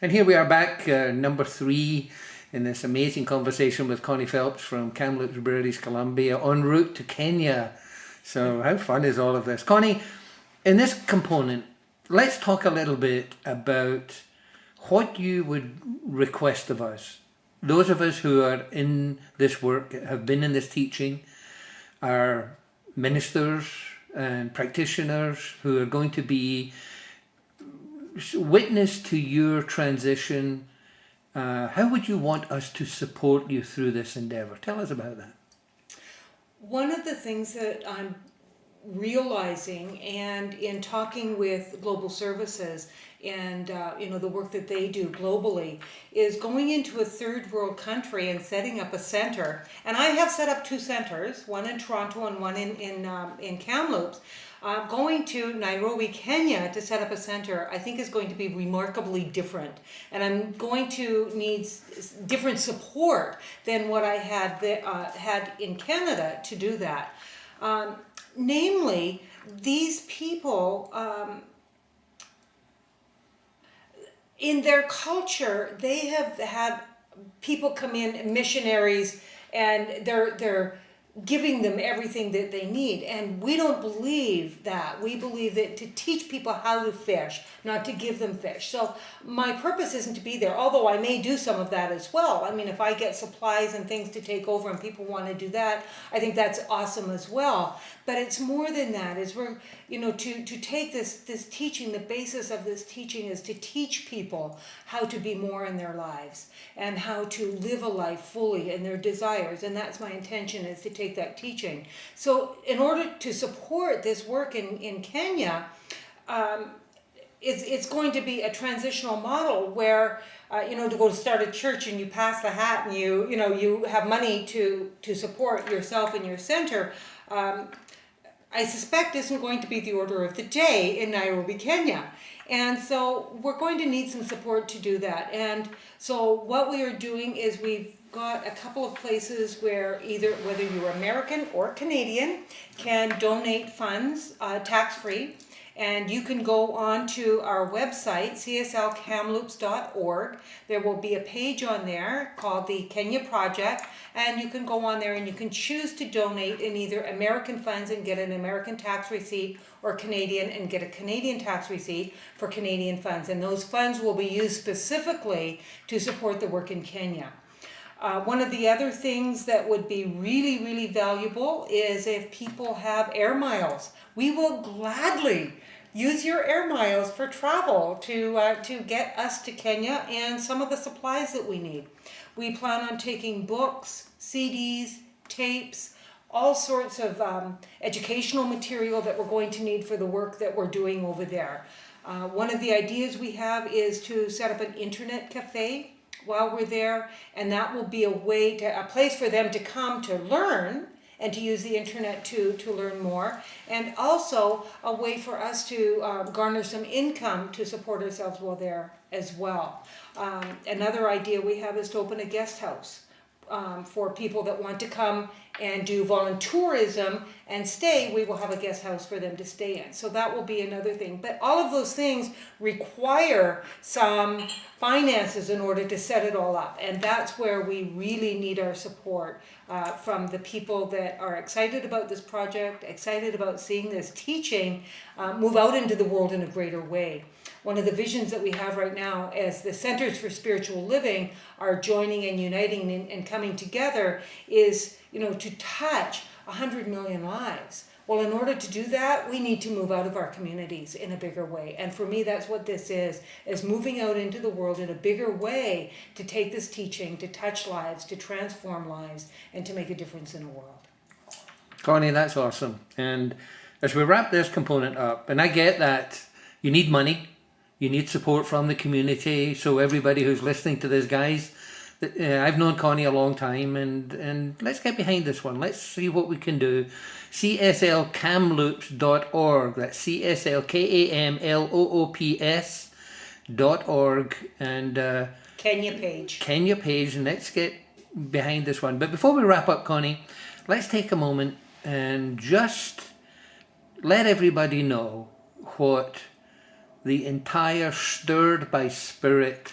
And here we are back, number 3 in this amazing conversation with Connie Phelps from Kamloops, British Columbia, en route to Kenya. So how fun is all of this? Connie, in this component, let's talk a little bit about what you would request of us. Those of us who are in this work, have been in this teaching, are ministers and practitioners who are going to be witness to your transition. How would you want us to support you through this endeavor? Tell us about that. One of the things that I'm realizing, and in talking with global services and the work that they do globally, is going into a third world country and setting up a center. And I have set up 2 centers, one in Toronto and one in Kamloops. Going to Nairobi, Kenya to set up a center, I think is going to be remarkably different. And I'm going to need different support than what I had in Canada to do that. Namely, these people, in their culture, they have had people come in, missionaries, and they're giving them everything that they need. And we don't believe that. We believe that to teach people how to fish, not to give them fish. So my purpose isn't to be there, although I may do some of that as well. I mean, if I get supplies and things to take over and people want to do that, I think that's awesome as well. But it's more than that. Is we're, to take this teaching, the basis of this teaching is to teach people how to be more in their lives and how to live a life fully in their desires. And that's my intention, is to take that teaching. So in order to support this work in Kenya, it's going to be a transitional model where, to go to start a church and you pass the hat and you have money to support yourself and your center, I suspect isn't going to be the order of the day in Nairobi, Kenya. And so we're going to need some support to do that. And so what we are doing is we've got a couple of places where whether you're American or Canadian, can donate funds tax-free. And you can go on to our website, cslkamloops.org. There will be a page on there called the Kenya Project, and you can go on there and you can choose to donate in either American funds and get an American tax receipt, or Canadian and get a Canadian tax receipt for Canadian funds. And those funds will be used specifically to support the work in Kenya. One of the other things that would be really, really valuable is if people have air miles. We will gladly use your air miles for travel to get us to Kenya and some of the supplies that we need. We plan on taking books, CDs, tapes, all sorts of educational material that we're going to need for the work that we're doing over there. One of the ideas we have is to set up an internet cafe while we're there, and that will be a place for them to come to learn and to use the internet to learn more, and also a way for us to garner some income to support ourselves while there as well. Another idea we have is to open a guest house for people that want to come and do volunteerism and stay. We will have a guest house for them to stay in. So that will be another thing. But all of those things require some finances in order to set it all up. And that's where we really need our support from the people that are excited about this project, excited about seeing this teaching move out into the world in a greater way. One of the visions that we have right now as the Centers for Spiritual Living are joining and uniting and coming together is, to touch 100 million lives. Well, in order to do that, we need to move out of our communities in a bigger way. And for me, that's what this is moving out into the world in a bigger way to take this teaching, to touch lives, to transform lives, and to make a difference in the world. Connie, that's awesome. And as we wrap this component up, and I get that you need money, you need support from the community. So everybody who's listening to this, guys, I've known Connie a long time, and let's get behind this one. Let's see what we can do. cslkamloops.org. That's cslkamloops.org. And Kenya page. Kenya page, and let's get behind this one. But before we wrap up, Connie, let's take a moment and just let everybody know what the entire Stirred by Spirit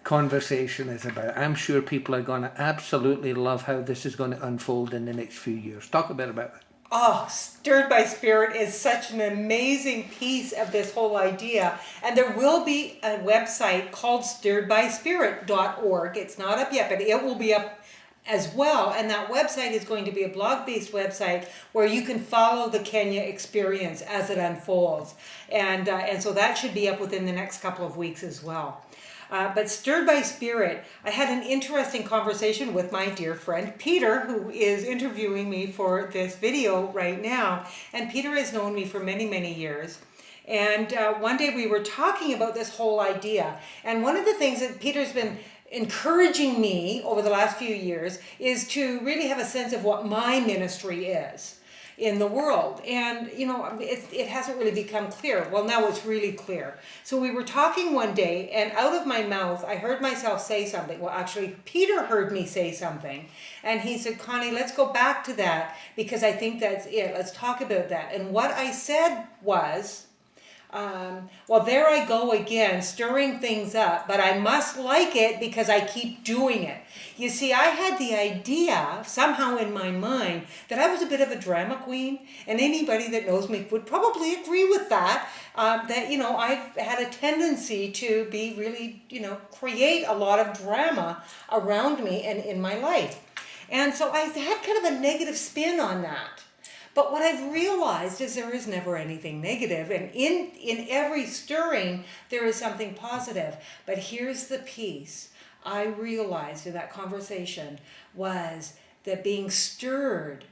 conversation is about. I'm sure people are going to absolutely love how this is going to unfold in the next few years. Talk a bit about it. Oh, Stirred by Spirit is such an amazing piece of this whole idea. And there will be a website called stirredbyspirit.org. It's not up yet, but it will be up as well. And that website is going to be a blog-based website where you can follow the Kenya experience as it unfolds. And so that should be up within the next couple of weeks as well. But Stirred by Spirit, I had an interesting conversation with my dear friend Peter, who is interviewing me for this video right now. And Peter has known me for many, many years. And one day we were talking about this whole idea. And one of the things that Peter's been encouraging me over the last few years is to really have a sense of what my ministry is in the world. And, you know, it hasn't really become clear. Well, now it's really clear. So we were talking one day, and out of my mouth, I heard myself say something. Well, actually, Peter heard me say something. And he said, Connie, let's go back to that, because I think that's it. Let's talk about that. And what I said was, well, there I go again, stirring things up, but I must like it because I keep doing it. You see, I had the idea somehow in my mind that I was a bit of a drama queen, and anybody that knows me would probably agree with that, that, you know, I've had a tendency to be really, you know, create a lot of drama around me and in my life. And so I had kind of a negative spin on that. But what I've realized is there is never anything negative, and in every stirring, there is something positive. But here's the piece I realized in that conversation was that being stirred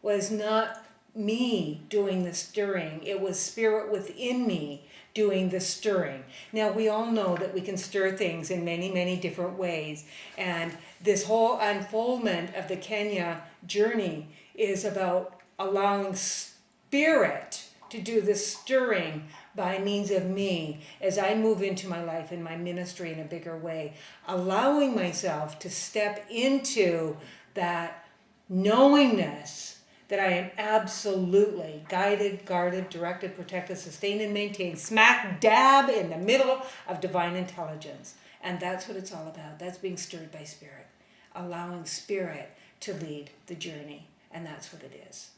was not me doing the stirring. It was spirit within me doing the stirring. Now, we all know that we can stir things in many, many different ways. And this whole unfoldment of the Kenya journey is about allowing spirit to do the stirring by means of me as I move into my life and my ministry in a bigger way, allowing myself to step into that knowingness that I am absolutely guided, guarded, directed, protected, sustained, and maintained, smack dab in the middle of divine intelligence. And that's what it's all about. That's being stirred by spirit, allowing spirit to lead the journey. And that's what it is.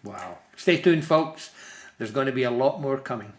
Wow. Stay tuned, folks. There's going to be a lot more coming.